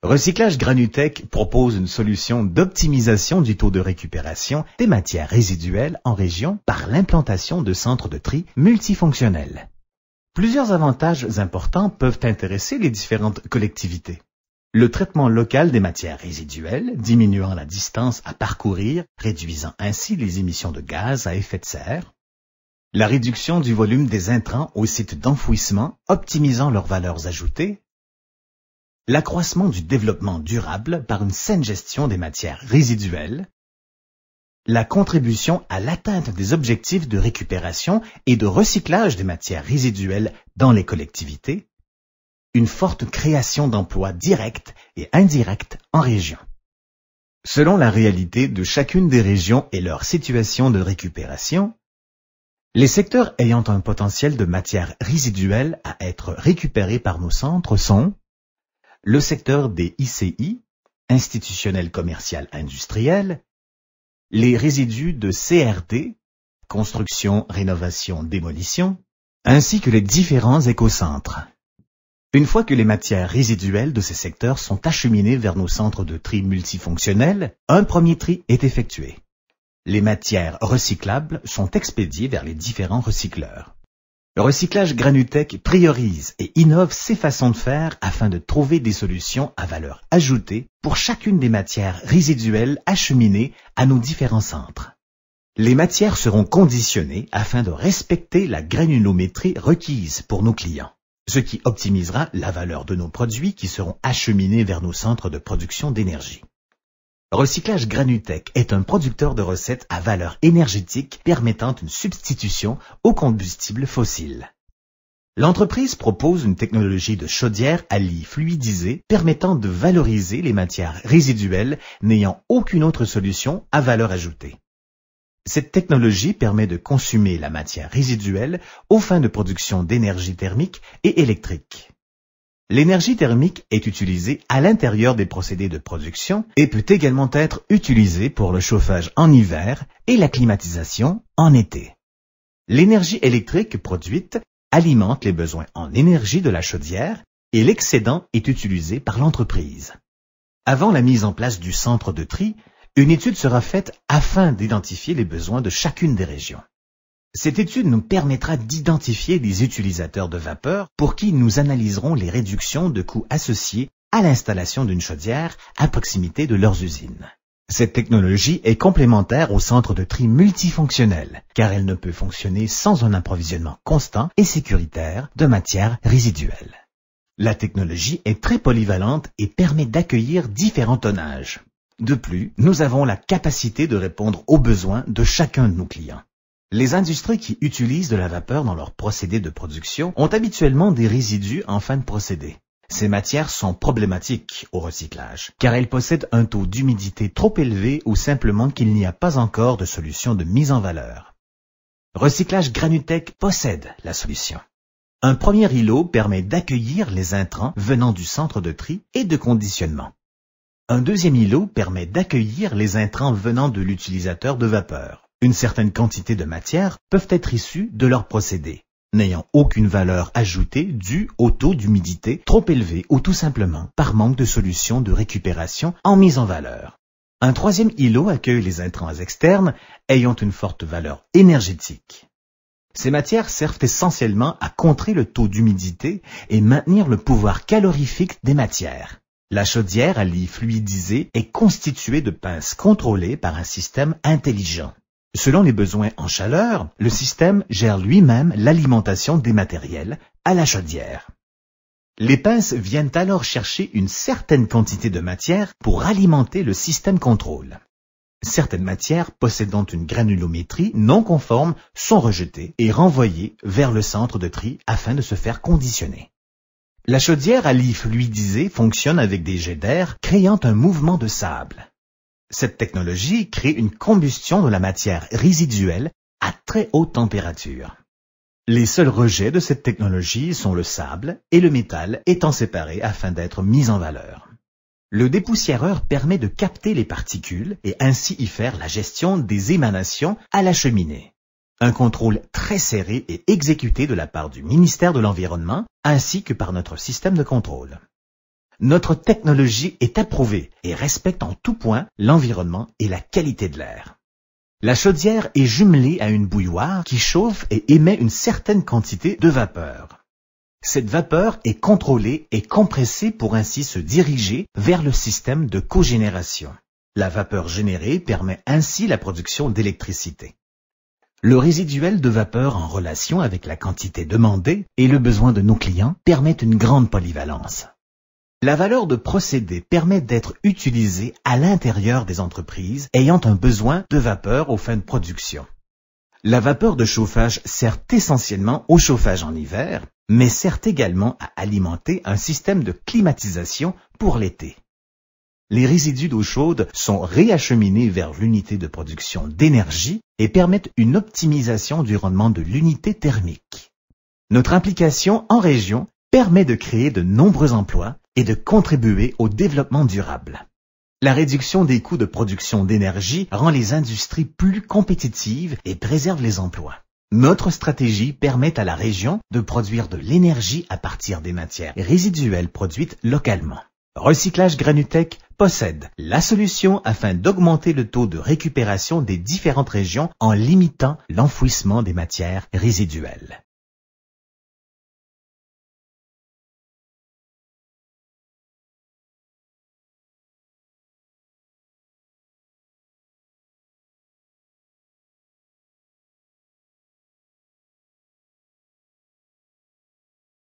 Recyclage Granutech propose une solution d'optimisation du taux de récupération des matières résiduelles en région par l'implantation de centres de tri multifonctionnels. Plusieurs avantages importants peuvent intéresser les différentes collectivités. Le traitement local des matières résiduelles, diminuant la distance à parcourir, réduisant ainsi les émissions de gaz à effet de serre. La réduction du volume des intrants au site d'enfouissement, optimisant leurs valeurs ajoutées. L'accroissement du développement durable par une saine gestion des matières résiduelles. La contribution à l'atteinte des objectifs de récupération et de recyclage des matières résiduelles dans les collectivités. Une forte création d'emplois directs et indirects en région. Selon la réalité de chacune des régions et leur situation de récupération, les secteurs ayant un potentiel de matières résiduelles à être récupérés par nos centres sont le secteur des ICI, institutionnel commercial industriel, les résidus de CRD, construction, rénovation, démolition, ainsi que les différents écocentres. Une fois que les matières résiduelles de ces secteurs sont acheminées vers nos centres de tri multifonctionnels, un premier tri est effectué. Les matières recyclables sont expédiées vers les différents recycleurs. Le recyclage Granutech priorise et innove ses façons de faire afin de trouver des solutions à valeur ajoutée pour chacune des matières résiduelles acheminées à nos différents centres. Les matières seront conditionnées afin de respecter la granulométrie requise pour nos clients, ce qui optimisera la valeur de nos produits qui seront acheminés vers nos centres de production d'énergie. Recyclage Granutech est un producteur de recettes à valeur énergétique permettant une substitution aux combustibles fossiles. L'entreprise propose une technologie de chaudière à lit fluidisé permettant de valoriser les matières résiduelles n'ayant aucune autre solution à valeur ajoutée. Cette technologie permet de consumer la matière résiduelle aux fins de production d'énergie thermique et électrique. L'énergie thermique est utilisée à l'intérieur des procédés de production et peut également être utilisée pour le chauffage en hiver et la climatisation en été. L'énergie électrique produite alimente les besoins en énergie de la chaudière et l'excédent est utilisé par l'entreprise. Avant la mise en place du centre de tri, une étude sera faite afin d'identifier les besoins de chacune des régions. Cette étude nous permettra d'identifier des utilisateurs de vapeur pour qui nous analyserons les réductions de coûts associées à l'installation d'une chaudière à proximité de leurs usines. Cette technologie est complémentaire au centre de tri multifonctionnel, car elle ne peut fonctionner sans un approvisionnement constant et sécuritaire de matières résiduelles. La technologie est très polyvalente et permet d'accueillir différents tonnages. De plus, nous avons la capacité de répondre aux besoins de chacun de nos clients. Les industries qui utilisent de la vapeur dans leurs procédés de production ont habituellement des résidus en fin de procédé. Ces matières sont problématiques au recyclage, car elles possèdent un taux d'humidité trop élevé ou simplement qu'il n'y a pas encore de solution de mise en valeur. Recyclage Granutech possède la solution. Un premier îlot permet d'accueillir les intrants venant du centre de tri et de conditionnement. Un deuxième îlot permet d'accueillir les intrants venant de l'utilisateur de vapeur. Une certaine quantité de matières peuvent être issues de leur procédé, n'ayant aucune valeur ajoutée due au taux d'humidité trop élevé ou tout simplement par manque de solution de récupération en mise en valeur. Un troisième îlot accueille les intrants externes ayant une forte valeur énergétique. Ces matières servent essentiellement à contrer le taux d'humidité et maintenir le pouvoir calorifique des matières. La chaudière à lit fluidisé est constituée de pinces contrôlées par un système intelligent. Selon les besoins en chaleur, le système gère lui-même l'alimentation des matériels à la chaudière. Les pinces viennent alors chercher une certaine quantité de matière pour alimenter le système contrôle. Certaines matières possédant une granulométrie non conforme sont rejetées et renvoyées vers le centre de tri afin de se faire conditionner. La chaudière à lit fluidisé fonctionne avec des jets d'air créant un mouvement de sable. Cette technologie crée une combustion de la matière résiduelle à très haute température. Les seuls rejets de cette technologie sont le sable et le métal étant séparés afin d'être mis en valeur. Le dépoussiéreur permet de capter les particules et ainsi y faire la gestion des émanations à la cheminée. Un contrôle très serré est exécuté de la part du ministère de l'Environnement ainsi que par notre système de contrôle. notre technologie est approuvée et respecte en tout point l'environnement et la qualité de l'air. La chaudière est jumelée à une bouilloire qui chauffe et émet une certaine quantité de vapeur. Cette vapeur est contrôlée et compressée pour ainsi se diriger vers le système de cogénération. La vapeur générée permet ainsi la production d'électricité. Le résiduel de vapeur en relation avec la quantité demandée et le besoin de nos clients permet une grande polyvalence. La valeur de procédé permet d'être utilisée à l'intérieur des entreprises ayant un besoin de vapeur aux fins de production. La vapeur de chauffage sert essentiellement au chauffage en hiver, mais sert également à alimenter un système de climatisation pour l'été. Les résidus d'eau chaude sont réacheminés vers l'unité de production d'énergie et permettent une optimisation du rendement de l'unité thermique. Notre implication en région permet de créer de nombreux emplois et de contribuer au développement durable. La réduction des coûts de production d'énergie rend les industries plus compétitives et préserve les emplois. Notre stratégie permet à la région de produire de l'énergie à partir des matières résiduelles produites localement. Recyclage Granutech possède la solution afin d'augmenter le taux de récupération des différentes régions en limitant l'enfouissement des matières résiduelles.